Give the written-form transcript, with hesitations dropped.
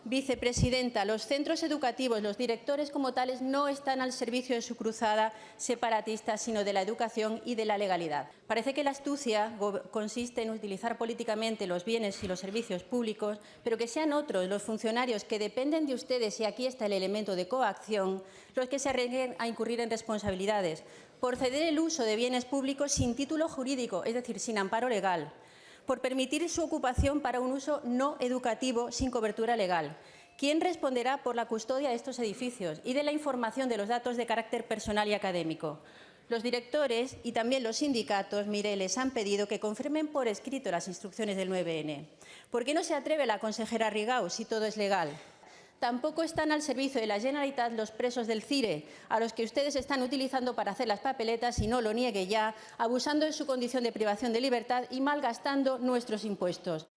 Vicepresidenta, los centros educativos, los directores como tales, no están al servicio de su cruzada separatista, sino de la educación y de la legalidad. Parece que la astucia consiste en utilizar políticamente los bienes y los servicios públicos, pero que sean otros, los funcionarios que dependen de ustedes, y aquí está el elemento de coacción, los que se arriesguen a incurrir en responsabilidades por ceder el uso de bienes públicos sin título jurídico, es decir, sin amparo legal, por permitir su ocupación para un uso no educativo sin cobertura legal. ¿Quién responderá por la custodia de estos edificios y de la información de los datos de carácter personal y académico? Los directores y también los sindicatos, mire, les han pedido que confirmen por escrito las instrucciones del 9N. ¿Por qué no se atreve la consejera Rigau si todo es legal? Tampoco están al servicio de la Generalitat los presos del CIRE, a los que ustedes están utilizando para hacer las papeletas, y no lo niegue ya, abusando de su condición de privación de libertad y malgastando nuestros impuestos.